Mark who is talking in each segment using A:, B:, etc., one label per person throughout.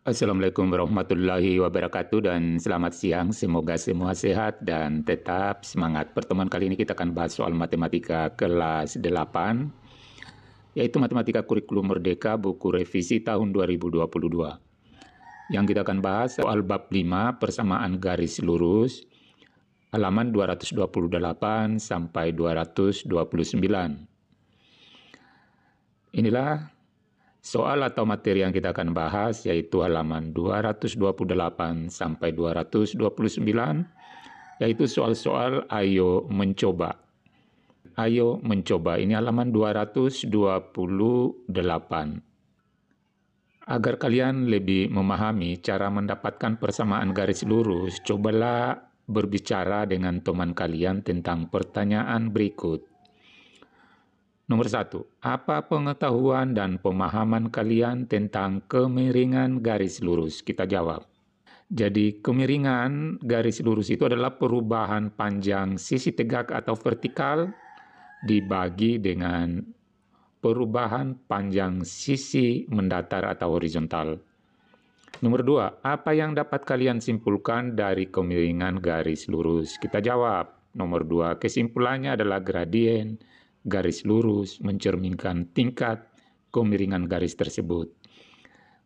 A: Assalamualaikum warahmatullahi wabarakatuh dan selamat siang. Semoga semua sehat dan tetap semangat. Pertemuan kali ini kita akan bahas soal matematika kelas 8, yaitu Matematika Kurikulum Merdeka buku revisi tahun 2022. Yang kita akan bahas soal bab 5 persamaan garis lurus, halaman 228 sampai 229. Inilah soal atau materi yang kita akan bahas, yaitu halaman 228 sampai 229, yaitu soal-soal ayo mencoba. Ayo mencoba, ini halaman 228. Agar kalian lebih memahami cara mendapatkan persamaan garis lurus, cobalah berbicara dengan teman kalian tentang pertanyaan berikut. Nomor 1. Apa pengetahuan dan pemahaman kalian tentang kemiringan garis lurus? Kita jawab. Jadi, kemiringan garis lurus itu adalah perubahan panjang sisi tegak atau vertikal dibagi dengan perubahan panjang sisi mendatar atau horizontal. Nomor 2. Apa yang dapat kalian simpulkan dari kemiringan garis lurus? Kita jawab. Nomor 2. Kesimpulannya adalah gradien garis lurus mencerminkan tingkat kemiringan garis tersebut.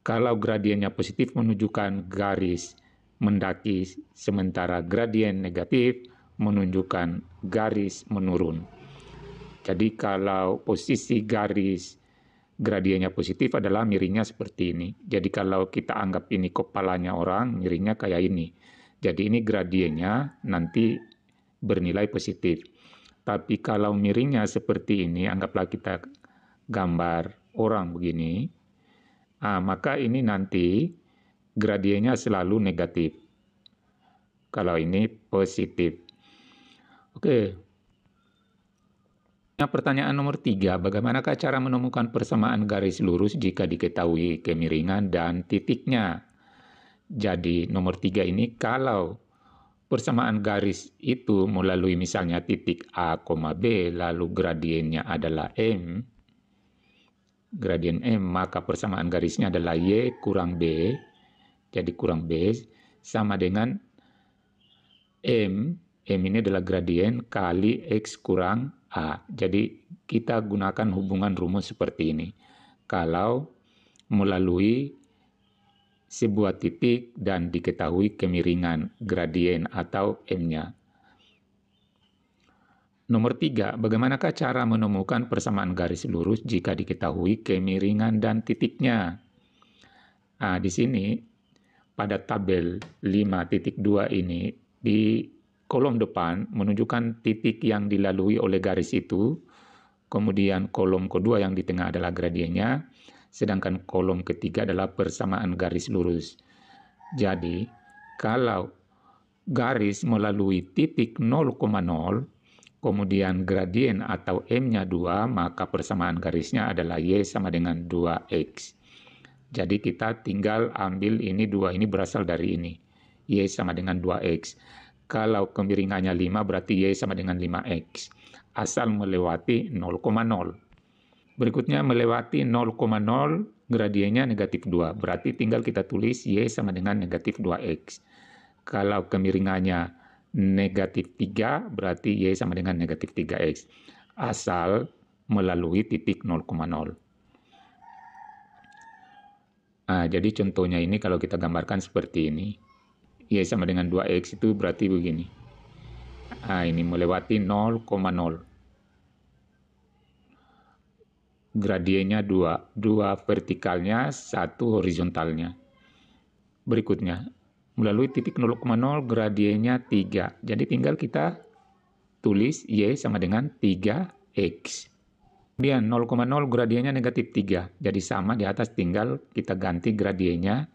A: Kalau gradiennya positif menunjukkan garis mendaki, sementara gradien negatif menunjukkan garis menurun. Jadi kalau posisi garis gradiennya positif adalah miringnya seperti ini. Jadi kalau kita anggap ini kepalanya orang, miringnya kayak ini. Jadi ini gradiennya nanti bernilai positif. Tapi kalau miringnya seperti ini, anggaplah kita gambar orang begini, maka ini nanti gradiennya selalu negatif. Kalau ini positif. Oke. Nah, pertanyaan nomor 3, bagaimanakah cara menemukan persamaan garis lurus jika diketahui kemiringan dan titiknya? Jadi nomor 3 ini kalau persamaan garis itu melalui misalnya titik A, B, lalu gradiennya adalah M, gradien M, maka persamaan garisnya adalah Y kurang B, jadi kurang B, sama dengan M ini adalah gradien kali X kurang A. Jadi kita gunakan hubungan rumus seperti ini. Kalau melalui sebuah titik dan diketahui kemiringan gradien atau M-nya. Nomor 3, bagaimanakah cara menemukan persamaan garis lurus jika diketahui kemiringan dan titiknya? Di sini pada tabel 5.2 ini di kolom depan menunjukkan titik yang dilalui oleh garis itu, kemudian kolom kedua yang di tengah adalah gradiennya, sedangkan kolom ketiga adalah persamaan garis lurus. Jadi, kalau garis melalui titik 0,0, kemudian gradien atau M-nya 2, maka persamaan garisnya adalah Y sama dengan 2X. Jadi kita tinggal ambil ini 2, ini berasal dari ini. Y sama dengan 2X. Kalau kemiringannya 5, berarti Y sama dengan 5X. Asal melewati 0,0. Berikutnya melewati 0,0, gradiennya negatif 2. Berarti tinggal kita tulis Y sama dengan negatif 2X. Kalau kemiringannya negatif 3, berarti Y sama dengan negatif 3X. Asal melalui titik 0,0. Jadi contohnya ini kalau kita gambarkan seperti ini. Y sama dengan 2X itu berarti begini. Ini melewati 0,0. Gradiennya 2 vertikalnya, 1 horizontalnya. Berikutnya, melalui titik 0,0 gradiennya 3. Jadi tinggal kita tulis Y sama dengan 3X. Kemudian 0,0 gradiennya negatif 3. Jadi sama di atas tinggal kita ganti gradiennya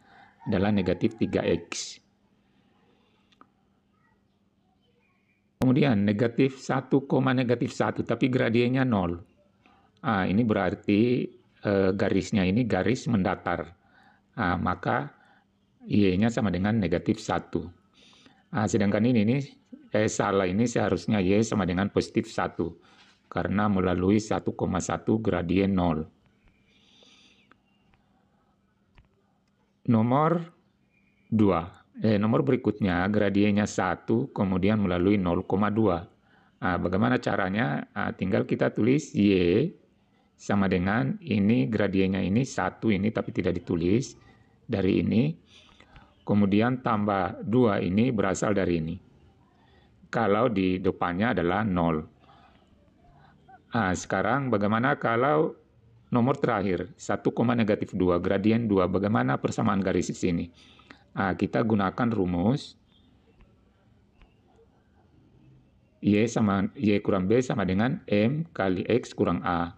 A: adalah negatif 3X. Kemudian negatif 1, negatif 1, tapi gradiennya 0. Ini berarti garisnya ini garis mendatar. Maka Y-nya sama dengan negatif 1. Sedangkan ini salah, ini seharusnya Y sama dengan positif 1. Karena melalui 1,1 gradien 0. Nomor 2. Nomor berikutnya gradiennya 1, kemudian melalui 0,2. Bagaimana caranya? Tinggal kita tulis Y sama dengan ini gradiennya ini 1 ini tapi tidak ditulis dari ini. Kemudian tambah 2 ini berasal dari ini. Kalau di depannya adalah 0. Sekarang bagaimana kalau nomor terakhir, 1, negatif 2, gradien 2, bagaimana persamaan garis di sini? Kita gunakan rumus Y kurang B sama dengan M kali X kurang A.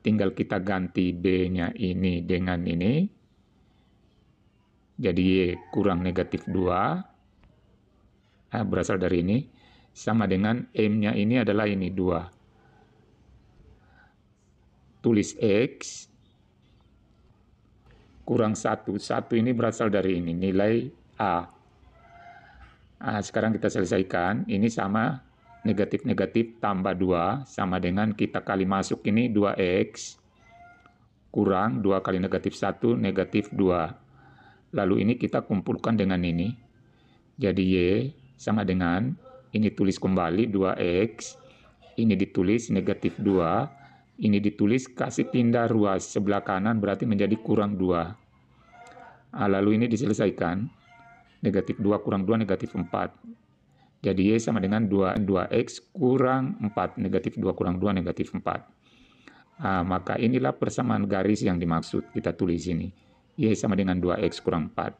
A: Tinggal kita ganti B-nya ini dengan ini. Jadi Y kurang negatif 2, berasal dari ini, sama dengan M-nya ini adalah ini 2. Tulis X kurang 1. 1 ini berasal dari ini, nilai A. Sekarang kita selesaikan. Ini sama negatif-negatif tambah 2 sama dengan kita kali masuk ini 2X kurang 2 kali negatif 1 negatif 2. Lalu ini kita kumpulkan dengan ini. Jadi Y sama dengan, ini tulis kembali 2X, ini ditulis negatif 2, ini ditulis kasih pindah ruas sebelah kanan berarti menjadi kurang 2. Lalu ini diselesaikan. Negatif 2 kurang 2 negatif 4. Jadi Y sama dengan 2X kurang 4. Negatif 2 kurang 2 negatif 4. Maka inilah persamaan garis yang dimaksud. Kita tulis ini. Y sama dengan 2X kurang 4.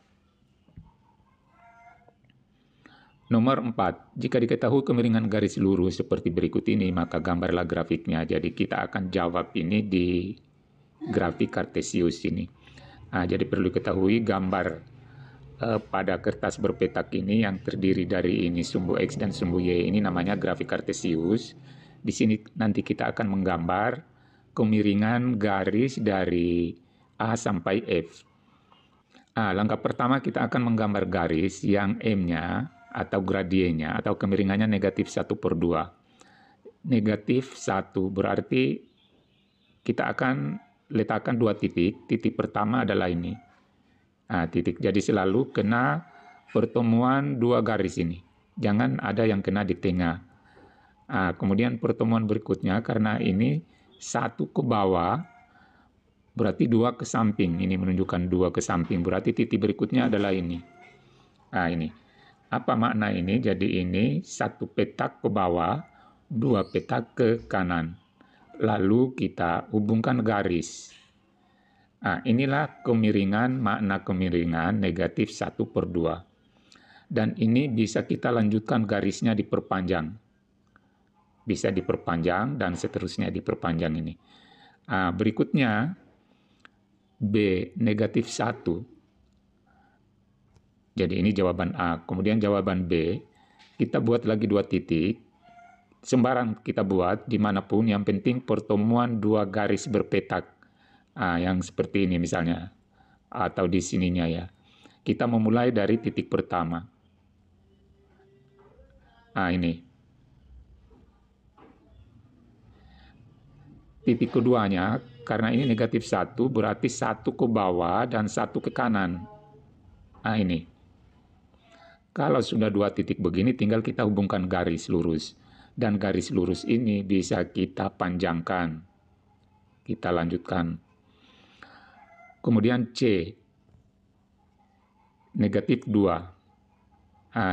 A: Nomor 4, jika diketahui kemiringan garis lurus seperti berikut ini, maka gambarlah grafiknya. Jadi kita akan jawab ini di grafik Kartesius ini. Jadi perlu diketahui gambar pada kertas berpetak ini yang terdiri dari ini sumbu X dan sumbu Y, ini namanya grafik Kartesius. Di sini nanti kita akan menggambar kemiringan garis dari A sampai F. Langkah pertama kita akan menggambar garis yang M-nya atau gradiennya atau kemiringannya negatif 1/2. Negatif 1 berarti kita akan letakkan 2 titik. Titik pertama adalah ini. Titik. Jadi selalu kena pertemuan 2 garis ini. Jangan ada yang kena di tengah. Kemudian pertemuan berikutnya karena ini 1 ke bawah berarti 2 ke samping. Ini menunjukkan 2 ke samping. Berarti titik berikutnya adalah ini. Ini. Apa makna ini? Jadi ini 1 petak ke bawah, 2 petak ke kanan. Lalu kita hubungkan garis. Inilah kemiringan, makna kemiringan negatif 1/2. Dan ini bisa kita lanjutkan garisnya diperpanjang. Bisa diperpanjang dan seterusnya diperpanjang ini. Berikutnya B negatif 1. Jadi ini jawaban A. Kemudian jawaban B, kita buat lagi 2 titik. Sembarang kita buat, dimanapun, yang penting pertemuan 2 garis berpetak. Yang seperti ini misalnya. Atau di sininya ya. Kita memulai dari titik pertama. Ini. Titik keduanya, karena ini negatif 1, berarti 1 ke bawah dan 1 ke kanan. Ini. Kalau sudah 2 titik begini, tinggal kita hubungkan garis lurus. Dan garis lurus ini bisa kita panjangkan. Kita lanjutkan. Kemudian C. Negatif 2.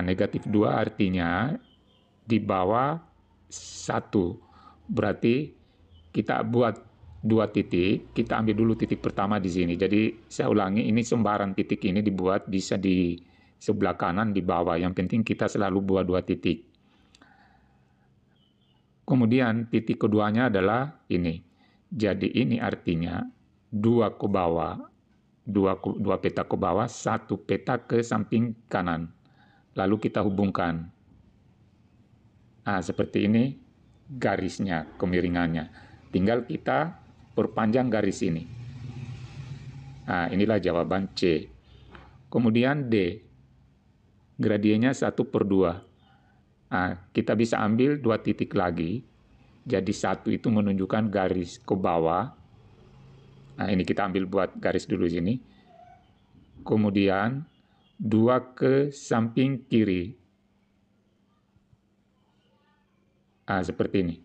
A: Negatif 2 artinya di bawah 1. Berarti kita buat 2 titik. Kita ambil dulu titik pertama di sini. Jadi saya ulangi, ini sembarang titik ini dibuat bisa di sebelah kanan di bawah. Yang penting kita selalu buat 2 titik. Kemudian titik keduanya adalah ini. Jadi ini artinya 2 ke bawah, 2 petak ke bawah, 1 petak ke samping kanan. Lalu kita hubungkan. Seperti ini garisnya, kemiringannya. Tinggal kita perpanjang garis ini. Inilah jawaban C. Kemudian D. Gradiennya 1/2. Kita bisa ambil 2 titik lagi. Jadi 1 itu menunjukkan garis ke bawah. Ini kita ambil buat garis dulu sini. kemudian 2 ke samping kiri. Seperti ini,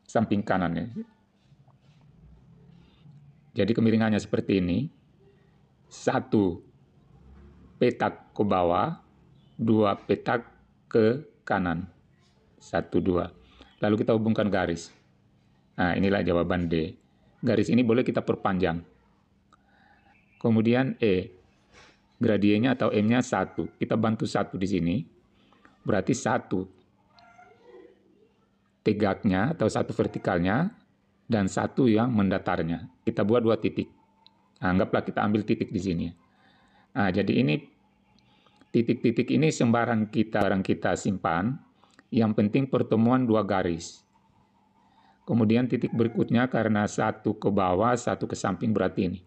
A: samping kanan ya. Jadi kemiringannya seperti ini, 1 petak ke bawah, 2 petak ke kanan, 1, 2. Lalu kita hubungkan garis. Inilah jawaban D. Garis ini boleh kita perpanjang. Kemudian E, gradiennya atau M-nya 1. Kita bantu 1 di sini, berarti 1 tegaknya atau 1 vertikalnya, dan 1 yang mendatarnya. Kita buat 2 titik. Anggaplah kita ambil titik di sini. Jadi ini titik-titik ini sembarang kita simpan. Yang penting pertemuan 2 garis. Kemudian titik berikutnya karena 1 ke bawah, 1 ke samping berarti ini.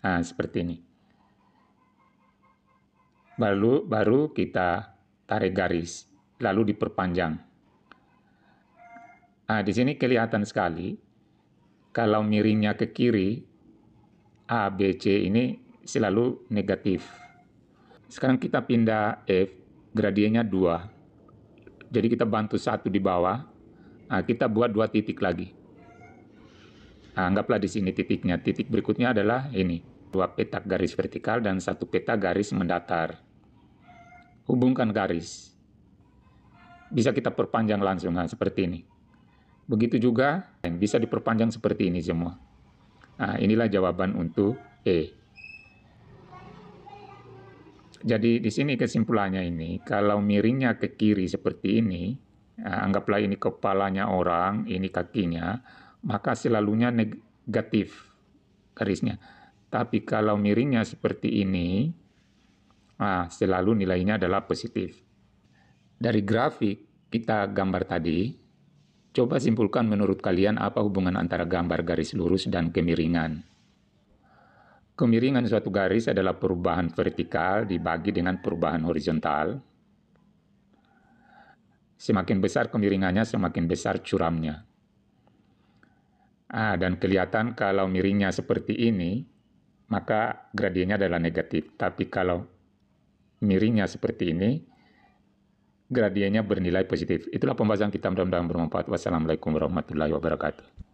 A: Seperti ini. Baru kita tarik garis, lalu diperpanjang. Di sini kelihatan sekali, kalau miringnya ke kiri, A, B, C ini selalu negatif. Sekarang kita pindah F, gradiennya 2. Jadi kita bantu 1 di bawah, kita buat 2 titik lagi. Anggaplah di sini titiknya. Titik berikutnya adalah ini, 2 petak garis vertikal dan 1 petak garis mendatar. Hubungkan garis. Bisa kita perpanjang langsung, seperti ini. Begitu juga, bisa diperpanjang seperti ini semua. Inilah jawaban untuk E. Jadi di sini kesimpulannya ini, kalau miringnya ke kiri seperti ini, anggaplah ini kepalanya orang, ini kakinya, maka selalunya negatif garisnya. Tapi kalau miringnya seperti ini, selalu nilainya adalah positif. Dari grafik kita gambar tadi, coba simpulkan menurut kalian apa hubungan antara gambar garis lurus dan kemiringan. Kemiringan suatu garis adalah perubahan vertikal dibagi dengan perubahan horizontal. Semakin besar kemiringannya, semakin besar curamnya. Dan kelihatan kalau miringnya seperti ini, maka gradiennya adalah negatif. Tapi kalau miringnya seperti ini, gradiennya bernilai positif. Itulah pembahasan kita, mudah-mudahan bermanfaat. Wassalamualaikum warahmatullahi wabarakatuh.